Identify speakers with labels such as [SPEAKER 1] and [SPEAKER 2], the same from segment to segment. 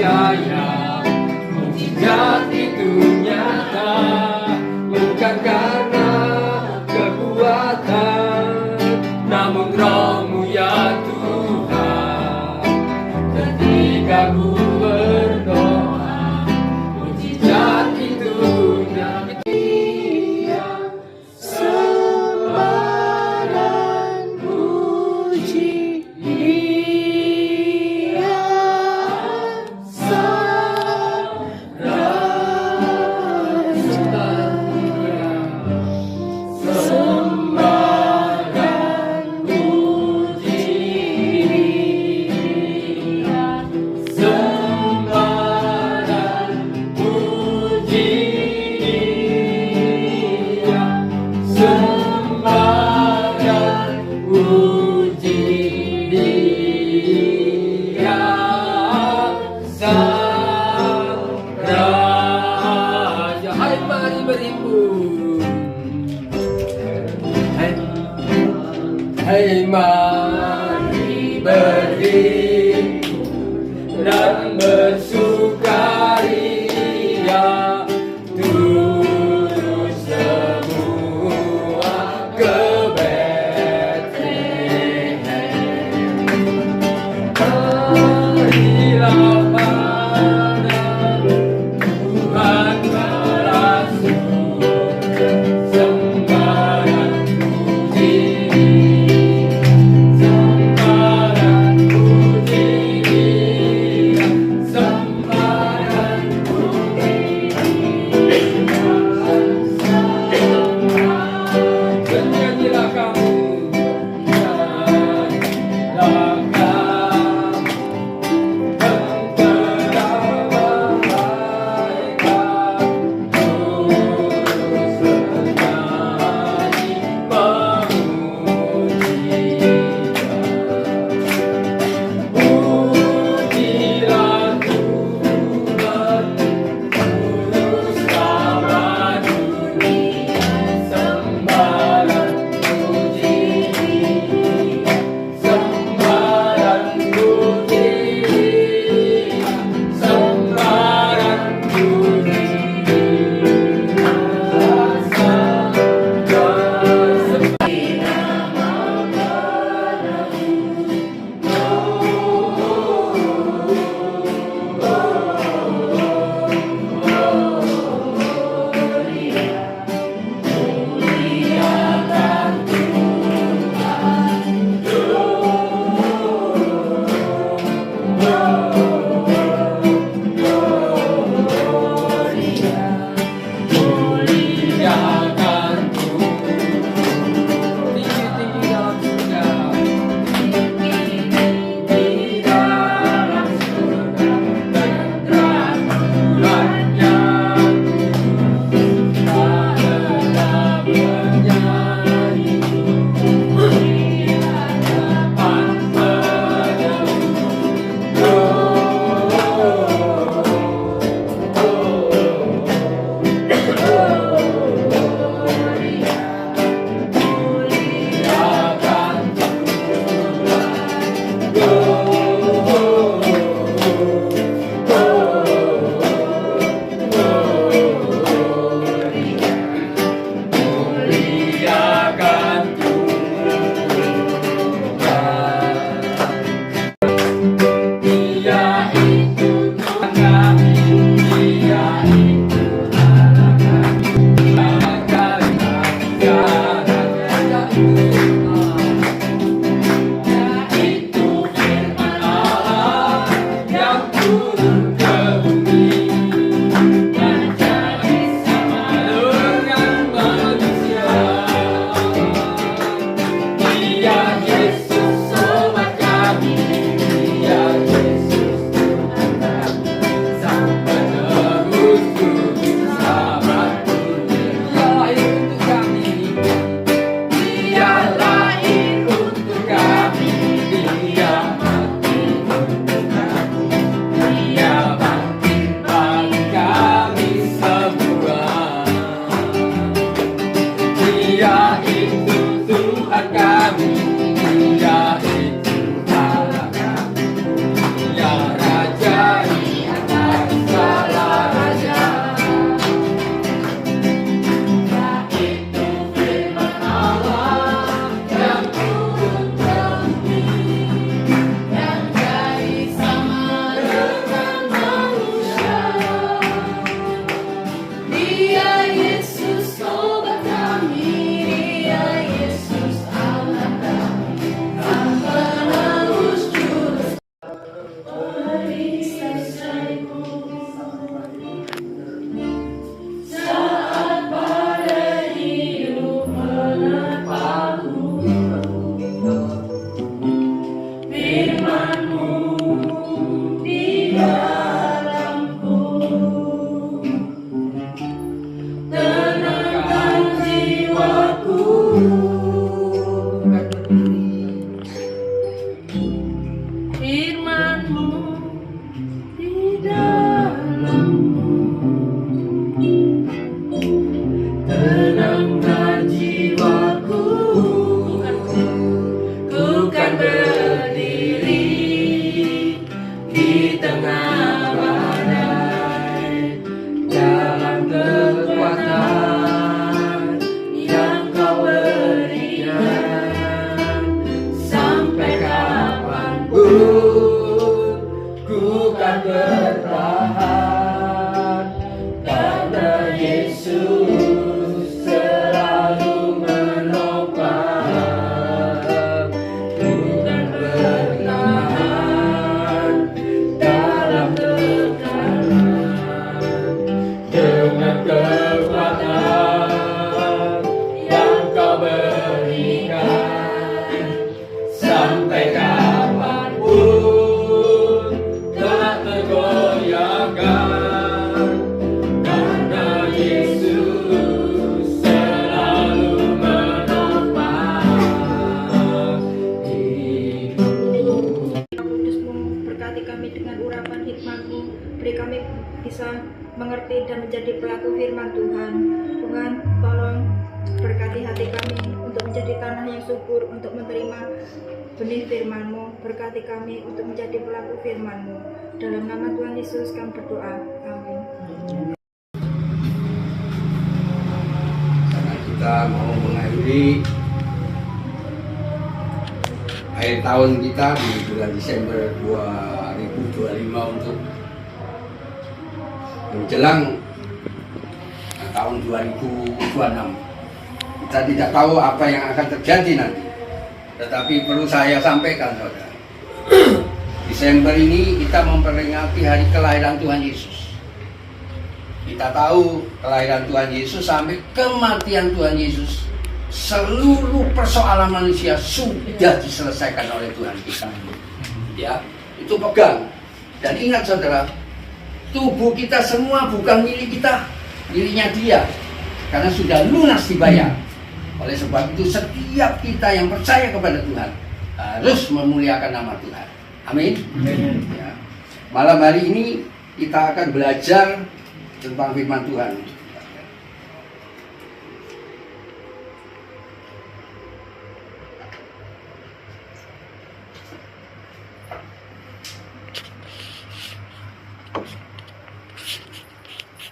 [SPEAKER 1] percaya mujizat itu nyata, bukan karena kekuatan, namun Roh-Mu ya Tuhan. Ketika ku berdoa, mujizat itu nyata. Sembah dan puji Dia, Sang Raja. Sembah dan puji Dia, sembah dan puji Dia, sembah dan puji Dia, Sang Raja. Hai, mari berimbun. Hai, mari berimbun dan bersukaria, turun semua ke Betlehem. Marilah pada Tuhan merasuk, sembah dan puji, sembah dan puji Dia, sembah dan puji Dia. Bernyanyilah kamu, bernyanyilah kamu, tentera malaikat, terus bernyanyi memuji Dia. Pujilah Tuhan, tulus nama dunia, sembah dan puji Dia, sembah dan puji Dia, sembah dan puji Dia, Sang muliakan tinggi-tinggi dalam surga, tinggi dalam surga, tentera Tuhannya, tak lelah bernyanyi, hadapan muliakan Tuhan. Dia itu Tuhan kami, Dia itu Allah kami, Dia itu firman Allah yang turun ke bumi, menjadi sama dengan manusia. Dia Yesus sobat kami, Dia Yesus Tuhan kami, Sang penerus bumi, sahabat dunia. Dia lahir untuk kami, Dia lahir untuk kami, Dia mati untuk kami, Dia ku kan bertahan, karena Yesus selalu menopang. Ku kan bertahan dalam tekanan dengan kekuatan yang kau berikan. Sampai kapanpun tak tergoyahkan, karena Yesus selalu menopang hidupku.
[SPEAKER 2] Kudus-Mu, berkati kami dengan urapan hikmat-Mu, beri kami bisa mengerti dan menjadi pelaku firman Tuhan. Tuhan, tolong berkati hati kami untuk menjadi tanah yang subur untuk menerima benih firman-Mu. Berkati kami untuk menjadi pelaku firman-Mu. Dalam nama Tuhan Yesus kami berdoa. Amin.
[SPEAKER 3] Karena kita mau mengakhiri akhir tahun kita di bulan Desember 2025 untuk menjelang tahun 2026. Kita tidak tahu apa yang akan terjadi nanti, tetapi perlu saya sampaikan, saudara. Desember ini kita memperingati hari kelahiran Tuhan Yesus. Kita tahu kelahiran Tuhan Yesus sampai kematian Tuhan Yesus, seluruh persoalan manusia sudah diselesaikan oleh Tuhan kita. Ya, itu pegang. Dan ingat, saudara, tubuh kita semua bukan milik kita, miliknya Dia, karena sudah lunas dibayar. Oleh sebab itu setiap kita yang percaya kepada Tuhan harus memuliakan nama Tuhan. Amin. Ya. Malam hari ini kita akan belajar tentang firman Tuhan.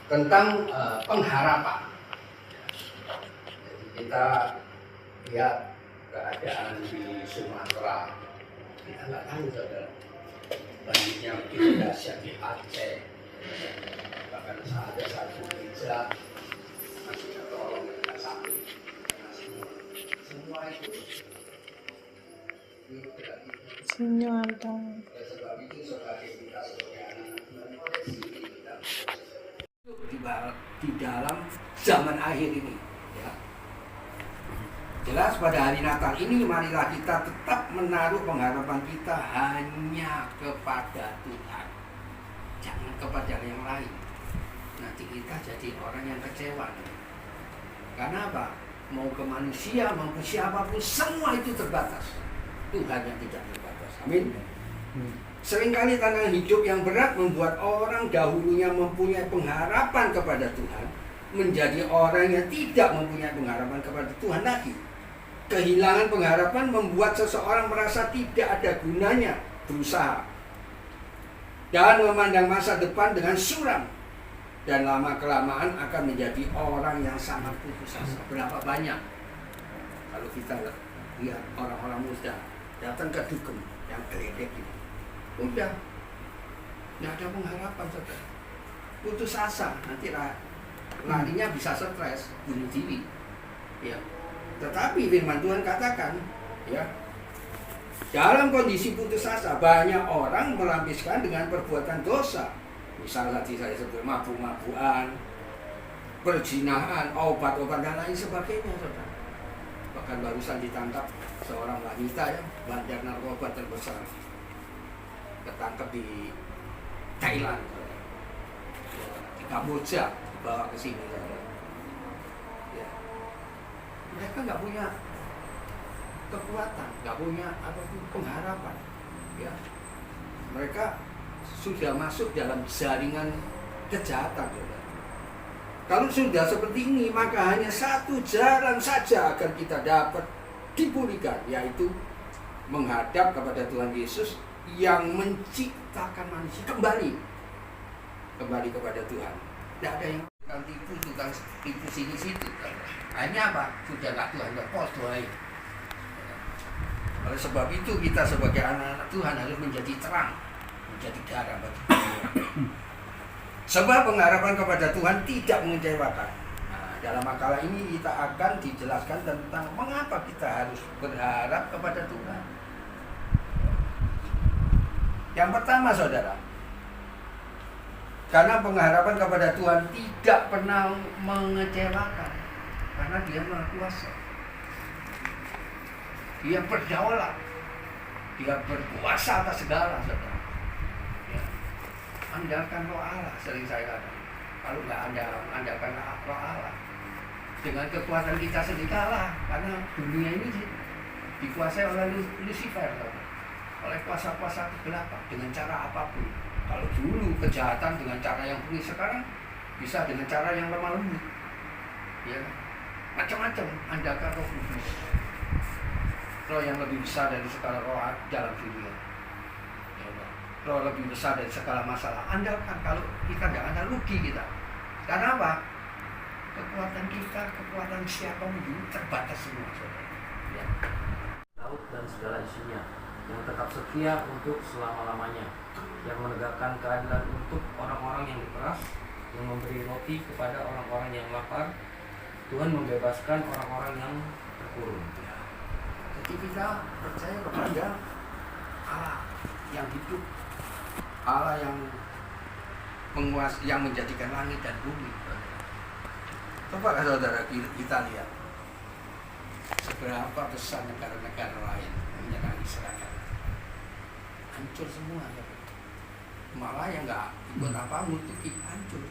[SPEAKER 3] Tentang pengharapan. Kita lihat keadaan di Sumatera, kita nggak tahu, saudara, banjirnya begitu dahsyat di Aceh, bahkan ada satu gereja masih tertolong dengan sakit, semua itu
[SPEAKER 4] Senyum dong.
[SPEAKER 3] sebab itu sebagai kita sebagai anak-anak kita di dalam zaman akhir ini, ya. Jelas pada hari Natal ini marilah kita tetap menaruh pengharapan kita hanya kepada Tuhan, jangan kepada yang lain. Nanti kita jadi orang yang kecewa. Karena apa? Mau ke manusia maupun siapapun, semua itu terbatas. Tuhan yang tidak terbatas. Amin. Seringkali tantangan hidup yang berat membuat orang dahulunya mempunyai pengharapan kepada Tuhan menjadi orang yang tidak mempunyai pengharapan kepada Tuhan lagi. Kehilangan pengharapan membuat seseorang merasa tidak ada gunanya berusaha dan memandang masa depan dengan suram, dan lama-kelamaan akan menjadi orang yang sangat putus asa. Berapa banyak kalau kita lihat orang-orang muda datang ke dugem yang geledek itu, udah nggak ada pengharapan, saudara. Putus asa, nanti larinya bisa stres, bunuh diri, ya. Tetapi firman Tuhan katakan, ya, dalam kondisi putus asa banyak orang melampiaskan dengan perbuatan dosa. Misalnya tadi saya sebut mabuk-mabukan, perzinahan, obat-obat dan lain sebagainya, saudara. Bahkan barusan ditangkap seorang wanita, ya, bandar narkoba terbesar, ketangkep di Thailand, di Kamboja, dibawa ke sini. Ya. Mereka nggak punya kekuatan, nggak punya apapun pengharapan. Ya. Mereka sudah masuk dalam jaringan kejahatan. Ya. Kalau sudah seperti ini, maka hanya satu jalan saja agar kita dapat dipulihkan, yaitu menghadap kepada Tuhan Yesus yang menciptakan manusia kembali kepada Tuhan. Tidak ada yang tukang tipu sini situ. Hanya apa? Sudah nggak Tuhan lepas doain. Oleh sebab itu kita sebagai anak-anak Tuhan harus menjadi terang menjadi garam bagi dunia. Sebab pengharapan kepada Tuhan tidak mengecewakan. Nah, dalam makalah ini kita akan dijelaskan tentang mengapa kita harus berharap kepada Tuhan. Yang pertama, saudara, karena pengharapan kepada Tuhan tidak pernah mengecewakan, karena Dia Maha Kuasa. Dia berdaulat, Dia berkuasa atas segala, saudara. Ya. Andalkan roh Allah, sering saya katakan. Kalau nggak andalkan roh Allah, dengan kekuatan kita sendiri kalah, karena dunia ini dikuasai oleh Lucifer, saudara. Oleh kuasa-kuasa kegelapan dengan cara apapun. Kalau dulu kejahatan dengan cara yang bengis, sekarang bisa dengan cara yang lemah lembut. Ya, macam-macam. Andalkan Roh Kudus, roh yang lebih besar dari segala roh dalam dunia. Ya, roh lebih besar dari segala masalah. Andalkan, kalau kita tidak ada rugi kita. Karena apa? Kekuatan kita, kekuatan siapapun dulu terbatas semua, saudara. Ya.
[SPEAKER 1] Laut dan segala isinya, yang tetap setia untuk selama-lamanya, yang menegakkan keadilan untuk orang-orang yang diperas, yang memberi roti kepada orang-orang yang lapar. Tuhan membebaskan orang-orang yang terkurung.
[SPEAKER 3] Jadi kita percaya kepada Allah yang hidup, Allah yang menguasai, yang menjadikan langit dan bumi. Coba saudara kita lihat seberapa besar negara-negara lain menyerang Israel. Hancur semua, malah yang nggak ikut apa nutupi hancur.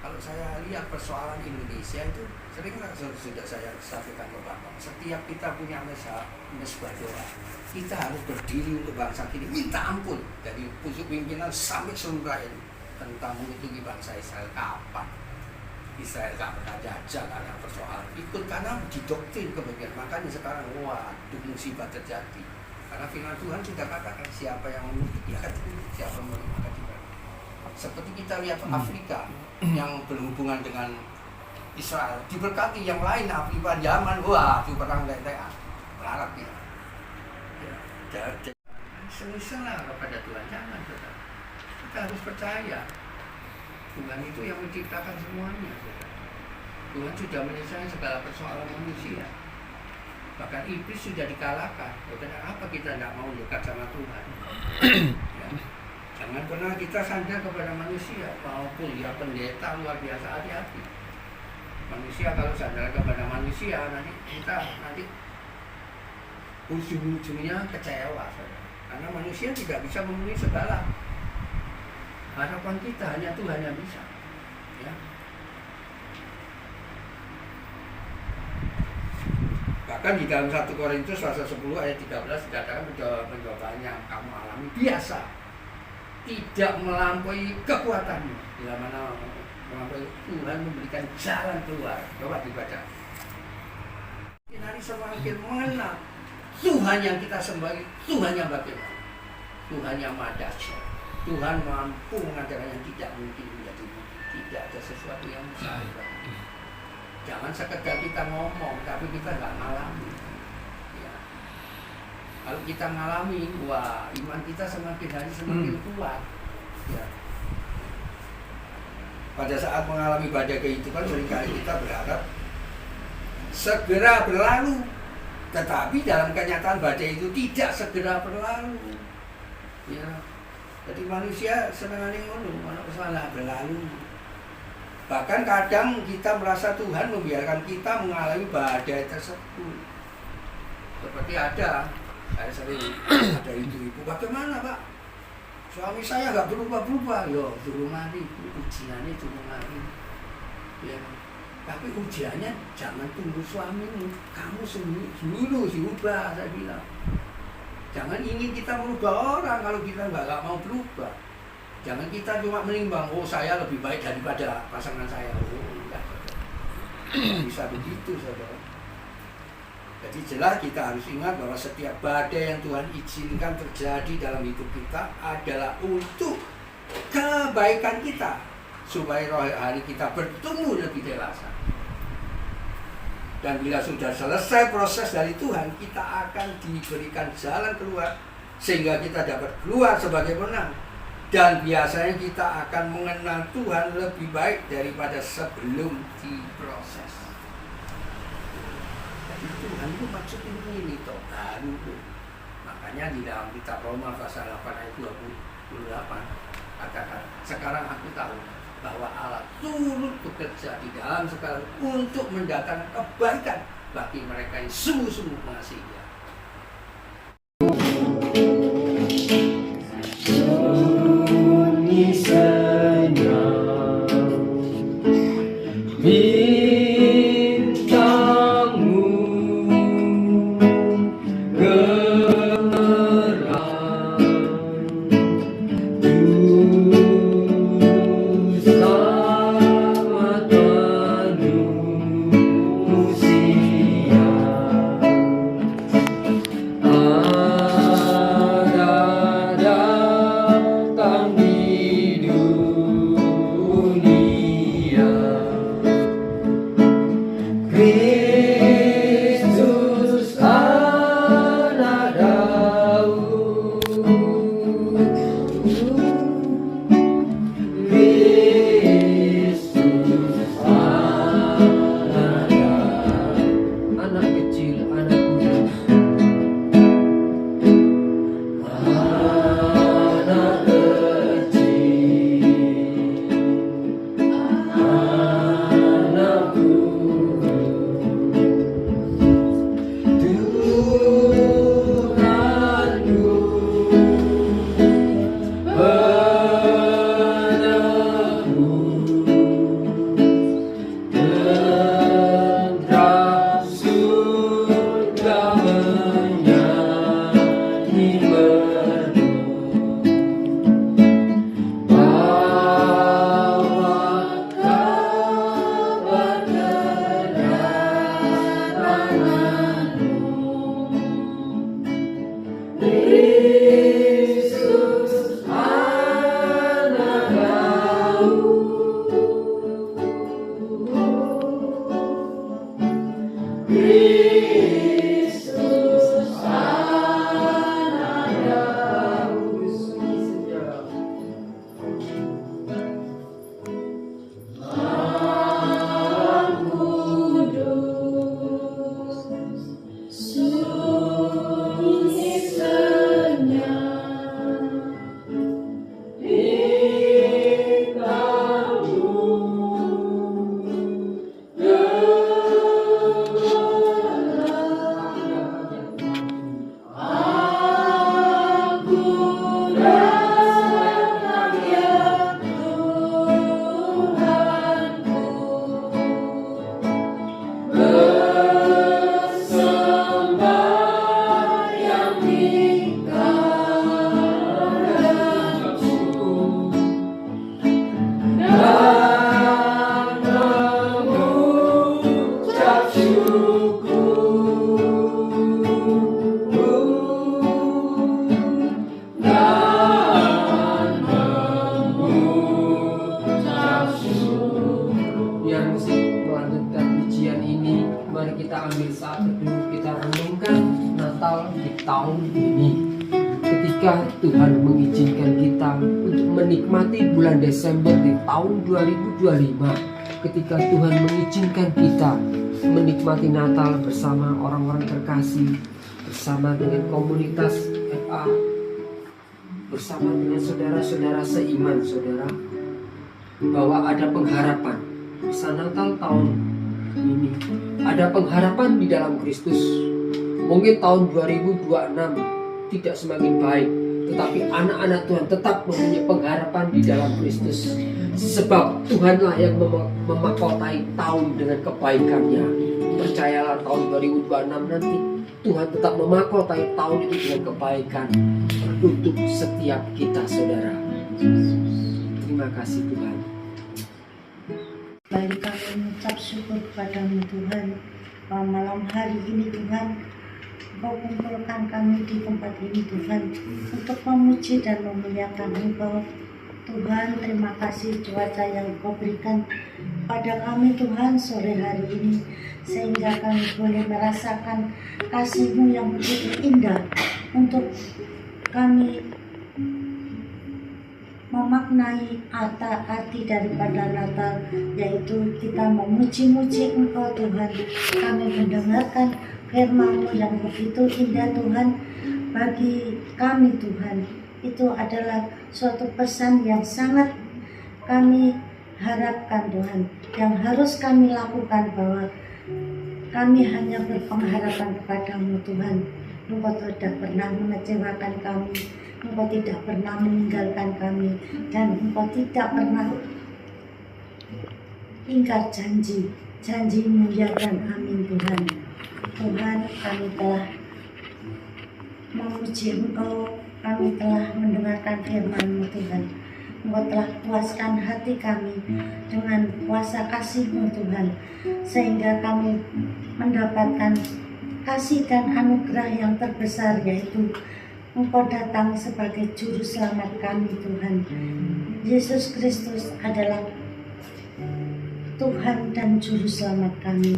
[SPEAKER 3] Kalau saya lihat persoalan Indonesia itu sering sudah saya sampaikan ke Bapak. Setiap kita punya mesbah doa, kita harus berdiri untuk bangsa ini, minta ampun dari pucuk pimpinan sampai seluruh rakyat tentang mengutuki bangsa Israel. Kapan Israel gak pernah jajah karena persoalan ikut, karena didoktrin kebagian. Makanya sekarang waduh musibah terjadi. Karena firman Tuhan sudah katakan siapa yang mengutuk dia akan dihukum, siapa yang menerima akan diberkati. Seperti kita lihat Afrika yang berhubungan dengan Israel diberkati, yang lain Afrika Yaman, wah itu perang lentean, berharap ya. Semisal kepada Tuhan, jangan saudara. Kita harus percaya Tuhan itu yang menciptakan semuanya. Tuhan sudah menyelesaikan segala persoalan manusia. Bahkan iblis sudah dikalahkan. Apa kita tidak mau dekat sama Tuhan? Ya. Jangan pernah kita sandar kepada manusia. Maupun ya pendeta luar biasa, hati-hati. Manusia kalau sandar kepada manusia, nanti kita ujung-ujungnya kecewa. Karena manusia tidak bisa memenuhi segala harapan kita, hanya Tuhan yang bisa. Ya. Bahkan di dalam 1 Korintus pasal 10 ayat 13 dikatakan penjawabannya yang kamu alami biasa, tidak melampaui kekuatanmu. Bila mana melampaui, Tuhan memberikan jalan keluar. Coba dibaca. Hari semakin mengenal Tuhan yang kita sembah, Tuhan yang bagaimana? Tuhan yang maha dahsyat. Tuhan mampu mengadakan yang tidak mungkin menjadi mungkin. Tidak ada sesuatu yang mustahil. Jangan sekedar kita ngomong, tapi kita nggak ngalami. Ya. Kalau kita ngalami, wah iman kita semakin hari semakin kuat. Ya. Pada saat mengalami badai kehidupan, seringkali kita berharap segera berlalu. Tetapi dalam kenyataan badai itu tidak segera berlalu. Ya. Jadi manusia senangane ngono, ana kesalahan berlalu. Bahkan kadang kita merasa Tuhan membiarkan kita mengalami badai tersebut. Seperti saya sering ada ibu-ibu, bagaimana Pak? Suami saya nggak berubah-berubah. Yo, suruh mati, ujiannya suruh mati. Ya. Tapi ujiannya jangan tunggu suamimu, kamu sendiri dulu diubah, saya bilang. Jangan ingin kita merubah orang kalau kita nggak mau berubah. Jangan kita cuma menimbang, oh saya lebih baik daripada pasangan saya. Oh enggak, bisa begitu saudara. Jadi jelas kita harus ingat bahwa setiap badai yang Tuhan izinkan terjadi dalam hidup kita adalah untuk kebaikan kita, supaya rohani kita bertumbuh lebih dewasa. Dan bila sudah selesai proses dari Tuhan, kita akan diberikan jalan keluar sehingga kita dapat keluar sebagai menang. Dan biasanya kita akan mengenal Tuhan lebih baik daripada sebelum diproses. Jadi Tuhan itu maksudnya ini toh, baru tuh. Makanya di dalam kitab Roma pasal 8 ayat 28 katakan, sekarang aku tahu bahwa Allah turut bekerja di dalam segala untuk mendatangkan kebaikan bagi mereka yang sungguh-sungguh mengasihi Dia.
[SPEAKER 1] Sunyi senyap bintangmu gemerang dusta manusia. Datang di dunia, Kristus anak Daud, Kristus anak Daud, anak kecil, anak kudus. Anak kecil, anak Tuhanku, penebus, tentara surga menyanyi merdu. Bawa kabar kedatanganmu, Kristus anak Daud, Kristus anak Daud. Sunyi senyap bintangmu gemerang. Aku datang ya Tuhanku, bersembahyang di kadamu dan mengucap syukur, dan mengucap syukur. Biar musik melanjutkan pujian ini, mari kita ambil saat teduh, kita renungkan Natal di tahun ini. Ketika Tuhan mengizinkan kita untuk menikmati bulan Desember di tahun 2025, ketika Tuhan mengizinkan kita menikmati Natal bersama orang-orang terkasih, bersama dengan komunitas FA, bersama dengan saudara-saudara seiman, saudara, bahwa ada pengharapan. Bisa Natal tahun ini ada pengharapan di dalam Kristus. Mungkin tahun 2026 tidak semakin baik, tetapi anak-anak Tuhan tetap mempunyai pengharapan di dalam Kristus. Sebab Tuhanlah yang memahkotai tahun dengan kebaikannya. Percayalah, tahun 2026 nanti Tuhan tetap memahkotai tahun itu dengan kebaikan untuk setiap kita, saudara. Terima kasih Tuhan.
[SPEAKER 5] Mari kami mengucap syukur kepadamu Tuhan, bahwa malam hari ini Tuhan Engkau kumpulkan kami di tempat ini Tuhan, untuk memuji dan memuliakan Engkau. Tuhan, terima kasih cuaca yang Engkau berikan pada kami Tuhan sore hari ini, sehingga kami boleh merasakan kasih-Mu yang begitu indah untuk kami memaknai arti daripada Natal, yaitu kita memuji-muji Engkau Tuhan. Kami mendengarkan firman-Mu yang begitu indah Tuhan bagi kami Tuhan. Itu adalah suatu pesan yang sangat kami harapkan Tuhan, yang harus kami lakukan, bahwa kami hanya berpengharapan kepadamu Tuhan. Engkau tidak pernah mengecewakan kami, Engkau tidak pernah meninggalkan kami, dan Engkau tidak pernah ingkar janji-Mu ya dan amin Tuhan. Tuhan, kami telah memuji Engkau, kami telah mendengarkan firman-Mu Tuhan. Engkau telah puaskan hati kami dengan kuasa kasih-Mu Tuhan, sehingga kami mendapatkan kasih dan anugerah yang terbesar, yaitu Engkau datang sebagai juru selamat kami Tuhan. Yesus Kristus adalah Tuhan dan juru selamat kami.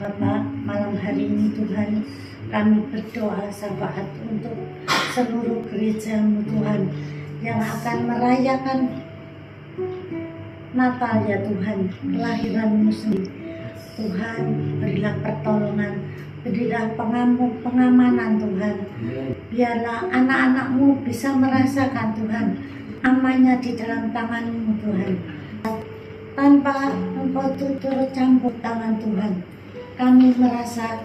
[SPEAKER 5] Bapa, malam hari ini Tuhan, kami berdoa syafaat untuk seluruh gereja-Mu Tuhan yang akan merayakan Natal ya Tuhan, kelahiran-Mu sendiri. Tuhan, berilah pertolongan, berilah pengamanan Tuhan. Biarlah anak-anak-Mu bisa merasakan Tuhan amannya di dalam tangan-Mu Tuhan. Tanpa Engkau turut campur tangan Tuhan, kami merasa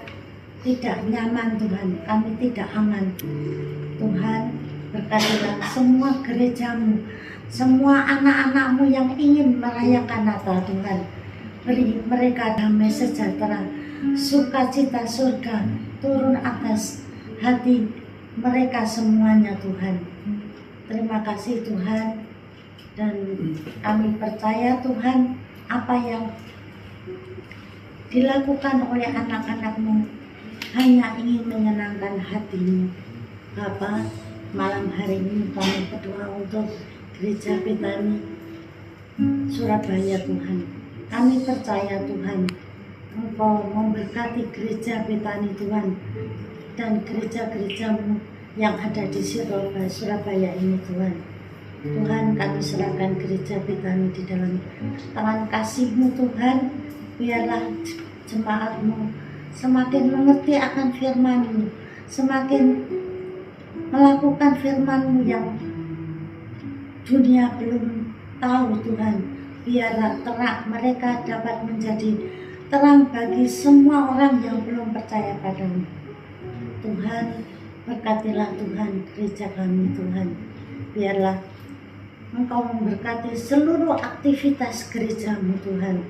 [SPEAKER 5] tidak nyaman Tuhan, kami tidak aman. Tuhan, berkatilah semua gereja-Mu, semua anak-anak-Mu yang ingin merayakan Natal Tuhan. Beri mereka damai sejahtera, sukacita surga turun atas hati mereka semuanya Tuhan. Terima kasih Tuhan, dan kami percaya Tuhan apa yang dilakukan oleh anak-anak-Mu hanya ingin menyenangkan hati-Mu. Bapa, malam hari ini kami berdoa untuk Gereja Betani Surabaya Tuhan. Kami percaya Tuhan, Engkau memberkati Gereja Betani Tuhan, dan gereja-gereja-Mu yang ada di Surabaya ini Tuhan. Tuhan, kami serahkan Gereja Betani di dalam tangan kasih-Mu Tuhan. Biarlah jemaat-Mu semakin mengerti akan firman-Mu, semakin melakukan firman-Mu yang dunia belum tahu Tuhan. Biarlah terang mereka dapat menjadi terang bagi semua orang yang belum percaya padamu. Tuhan, berkatilah Tuhan gereja kami Tuhan. Biarlah Engkau memberkati seluruh aktivitas gereja-Mu Tuhan,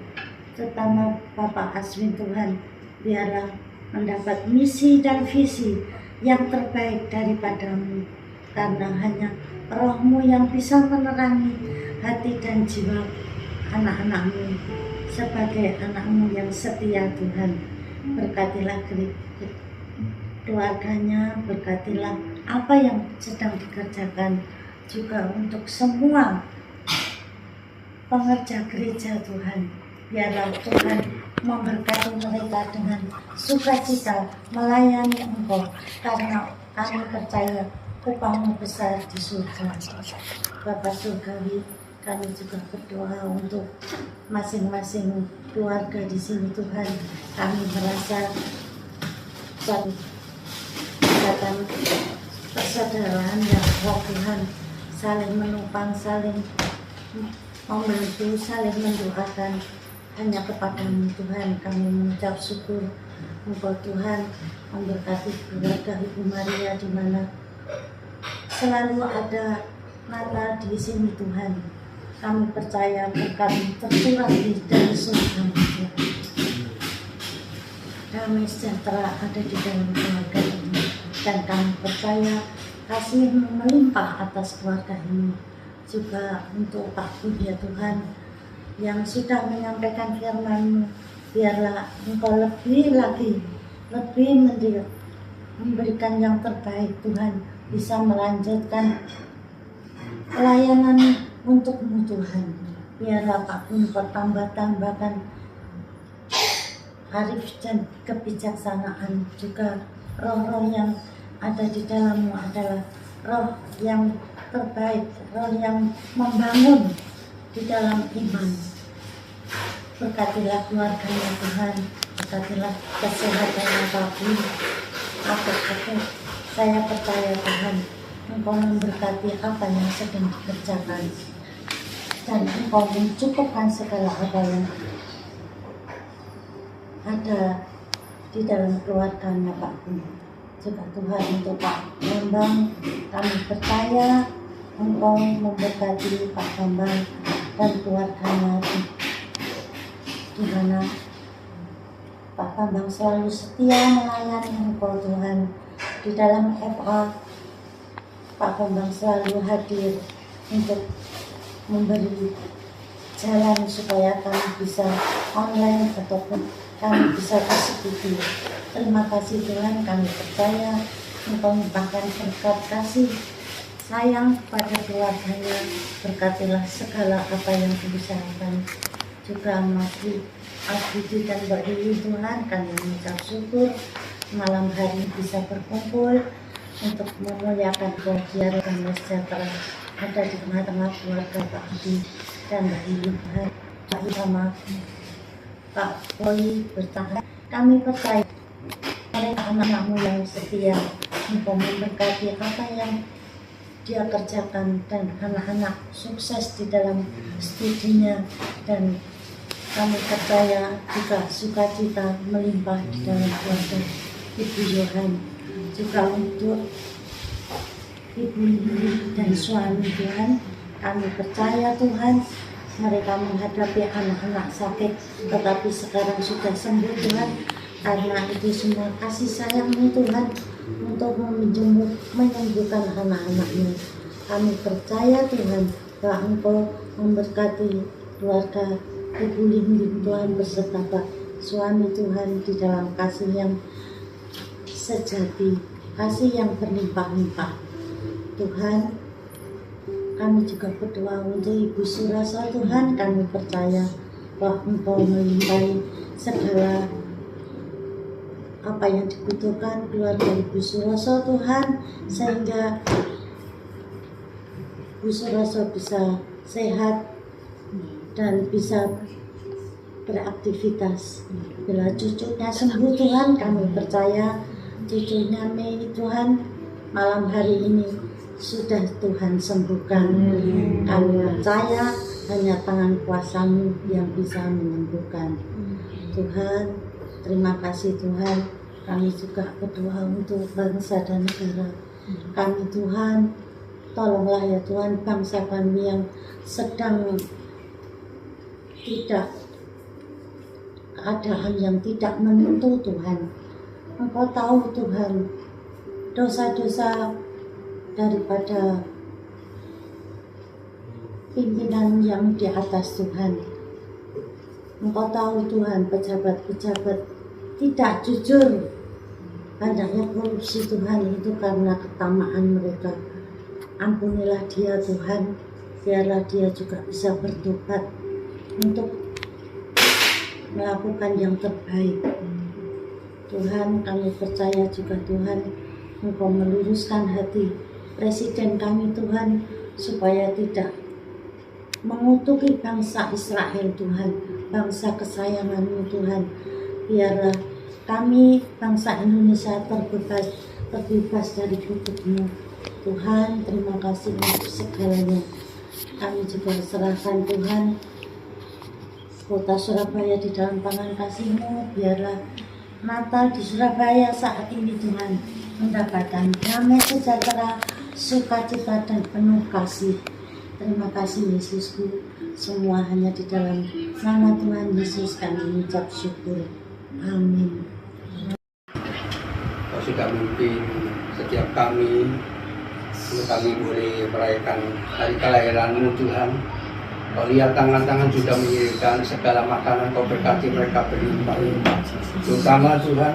[SPEAKER 5] terutama Bapak Aswin Tuhan. Biarlah mendapat misi dan visi yang terbaik daripada-Mu, karena hanya Roh-Mu yang bisa menerangi hati dan jiwa anak-anak-Mu sebagai anak-Mu yang setia Tuhan. Berkatilah keluarganya, berkatilah apa yang sedang dikerjakan, juga untuk semua pengerja gereja Tuhan. Biarlah Tuhan memberkati mereka dengan sukacita melayani Engkau, karena kami percaya upah-Mu besar di surga. Bapa Surgawi, kami juga berdoa untuk masing-masing keluarga di sini Tuhan. Kami merasa suatu ikatan persaudaraan yang roh Tuhan, saling menopang, saling membantu, saling mendoakan. Hanya kepada-Mu Tuhan kami mengucap syukur. Engkau Tuhan memberkati keluarga Ibu Maria di mana selalu ada Natal di sini Tuhan. Kami percaya berkat tercurah dari surga. Damai sejahtera ada di dalam keluarga ini, dan kami percaya kasih-Mu melimpah atas keluarga ini. Juga untuk Pak Budi ya Tuhan, yang sudah menyampaikan firman-Mu, biarlah Engkau lebih lagi, lebih memberikan yang terbaik Tuhan, bisa melanjutkan pelayanan untuk-Mu Tuhan. Biarlah Pak Engkau tambahkan arif dan kebijaksanaan, juga roh-roh yang ada di dalam-Mu adalah roh yang terbaik, roh yang membangun di dalam iman. Berkatilah keluarganya Tuhan, berkatilah kesehatannya apapun. Saya percaya Tuhan, Engkau memberkati apa yang sedang dikerjakan, dan Engkau mencukupkan segala apa yang ada di dalam keluarganya Pak Guru. Juga Tuhan untuk Pak Bambang, kami percaya Engkau memberkati Pak Bambang dan keluarganya, di mana Pak Bambang selalu setia melayani Engkau Tuhan. Di dalam FA, Pak Bambang selalu hadir untuk memberi jalan supaya kami bisa online ataupun kami bisa bersekutu. Terima kasih Tuhan, kami percaya Engkau memberikan berkat kasih sayang pada keluarganya. Berkatilah segala apa yang diusahakan. Juga masih Abdi dan Mbak Dewi Tuhan, kami mengucap syukur malam hari bisa berkumpul untuk memuliakan kebahagiaan dan sejahtera ada di tengah-tengah keluarga Pak Abdi dan Mbak Dewi Tuhan. Pak sama Pak Boy bertahan. Kami percaya mereka anak-anakmu yang setia, Engkau memberkati apa yang dia kerjakan dan anak-anak sukses di dalam studinya, dan kami percaya juga sukacita melimpah di dalam keluarga Ibu Yohan. Juga untuk Ibu Lili dan suami Tuhan, kami percaya Tuhan mereka menghadapi anak-anak sakit tetapi sekarang sudah sembuh Tuhan, karena itu semua kasih sayang-Mu Tuhan untuk menyembuhkan anak-anaknya. Kami percaya Tuhan bahwa Engkau memberkati keluarga Ibu Lili Tuhan beserta Pak suami Tuhan di dalam kasih yang sejati, kasih yang berlimpah-limpah. Tuhan, kami juga berdoa untuk Ibu Surasa Tuhan. Kami percaya bahwa Engkau melimpahi segala apa yang dibutuhkan keluarga Ibu Surasa Tuhan, sehingga Ibu Surasa bisa sehat dan bisa beraktivitas. Bila cucunya sembuh Tuhan, kami percaya cucunya Mei Tuhan malam hari ini sudah Tuhan sembuhkan. Kami percaya hanya tangan kuasa-Mu yang bisa menyembuhkan. Tuhan, terima kasih Tuhan. Kami juga berdoa untuk bangsa dan negara kami Tuhan. Tolonglah ya Tuhan bangsa kami yang sedang tidak keadaan yang tidak menentu Tuhan. Engkau tahu Tuhan dosa-dosa daripada pimpinan yang di atas Tuhan. Engkau tahu Tuhan pejabat-pejabat tidak jujur, banyaknya korupsi Tuhan, itu karena ketamaan mereka. Ampunilah dia Tuhan, biarlah dia juga bisa bertobat untuk melakukan yang terbaik. Tuhan, kami percaya juga Tuhan, Engkau meluruskan hati Presiden kami Tuhan, supaya tidak mengutuki bangsa Israel Tuhan, bangsa kesayangan-Mu Tuhan. Biarlah kami bangsa Indonesia terbebas dari kutuk-Mu. Tuhan, terima kasih untuk segalanya. Kami juga serahkan Tuhan kota Surabaya di dalam tangan kasih-Mu. Biarlah Natal di Surabaya saat ini Tuhan mendapatkan damai sejahtera, sukacita dan penuh kasih. Terima kasih Yesusku. Semua hanya di dalam nama Tuhan Yesus kami mengucap syukur. Amin.
[SPEAKER 3] Kau sudah memimpin setiap kami untuk kami boleh merayakan hari kelahiran-Mu Tuhan. Kau lihat tangan-tangan sudah mengirimkan segala makanan, Kau berkati mereka berlimpah-limpah. Terutama Tuhan,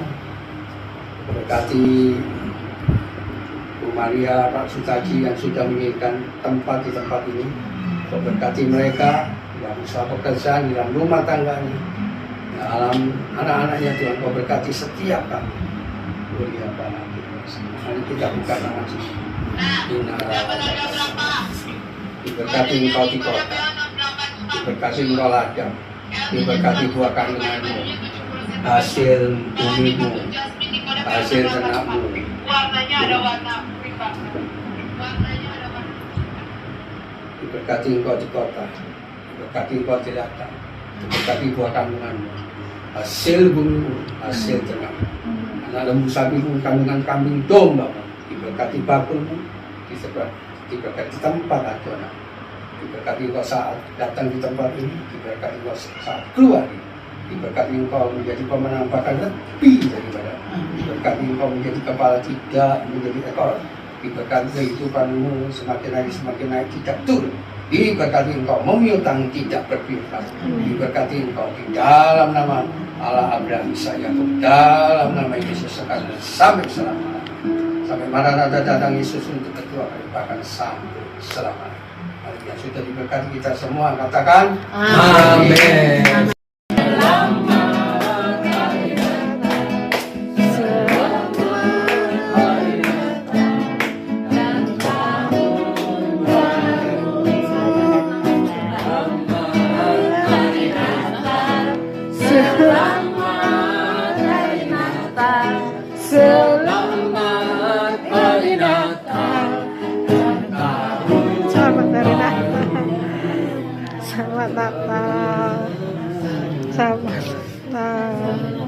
[SPEAKER 3] berkati Bu Maria, Pak Sutaji yang sudah mengirimkan tempat di tempat ini. Kau berkati mereka yang usaha pekerjaan di dalam rumah tangganya, dalam anak-anaknya Tuhan. Kau berkati setiap kami. Mari kita buka tangan Yesus. Diberkati engkau di kota, diberkati engkau ladang, diberkati buah kandunganmu, hasil bumimu, hasil ternakmu. Diberkati engkau di kota, diberkati engkau di ladang, diberkati buah kandunganmu, hasil bumimu, hasil ternakmu. Anak lembu sapimu, kandungan kambing dombamu, diberkati bakulmu, diberkati tempat adonan, diberkati engkau saat datang di tempat ini, diberkati engkau saat keluar ini, diberkati engkau menjadi pemenang bahkan lebih daripada, diberkati engkau menjadi kepala tidak menjadi ekor, diberkati kehidupanmu semakin naik tidak turun, diberkati engkau memiutang tidak berpiutang, diberkati engkau di dalam nama Allah Abraham, Ishak, Yakub, dalam nama Yesus sekarang sampai selama, sampai Maranatha datang Yesus untuk kedua kali, bahkan sampai selama. Hari yang sudah diberkati kita semua, katakan
[SPEAKER 1] Amin.
[SPEAKER 4] Selamat hari Natal. Selamat hari Natal. Selamat Natal. Selamat Natal. Selamat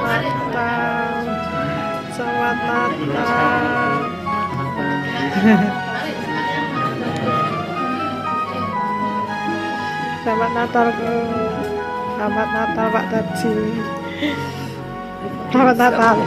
[SPEAKER 4] Natal. Selamat Natal. Selamat Natal ke. Selamat Natal Pak Taji. Selamat Natal.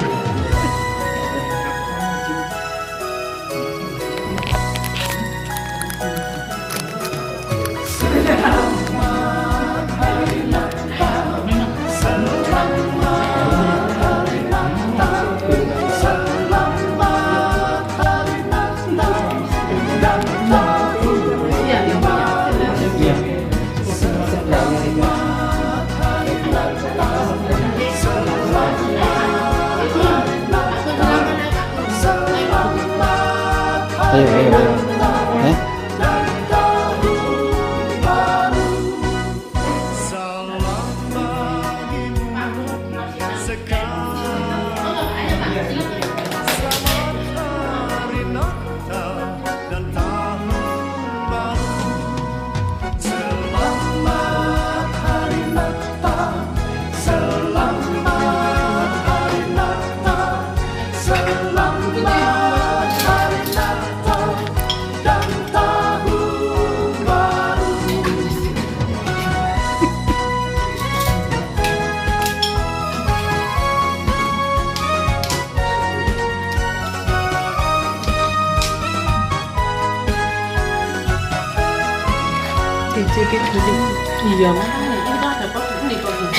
[SPEAKER 4] Dicekik dulu.
[SPEAKER 6] Iya makanya kita dapat ini kok ini.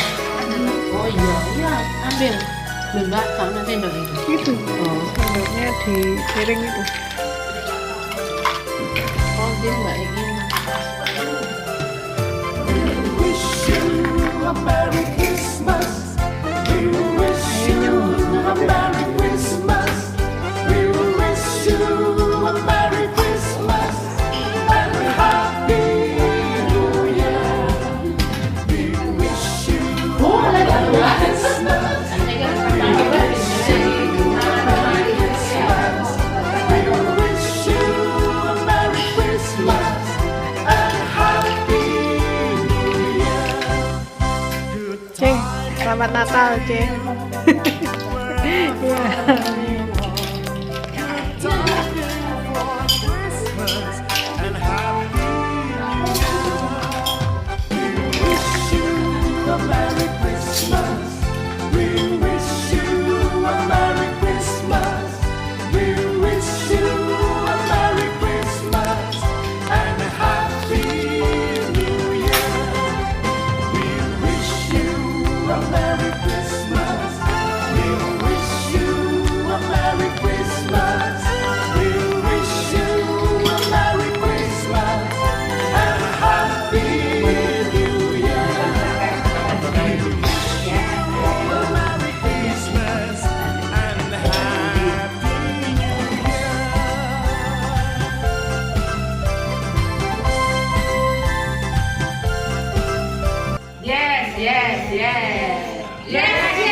[SPEAKER 6] Oh iya iya ambil enggak sama sendok itu.
[SPEAKER 4] Itu. Oh, sendoknya di piring itu.
[SPEAKER 6] Oh dia enggak ingin.
[SPEAKER 4] Ceng, selamat Natal, Ceng. Iya.
[SPEAKER 6] yes.
[SPEAKER 3] Yes.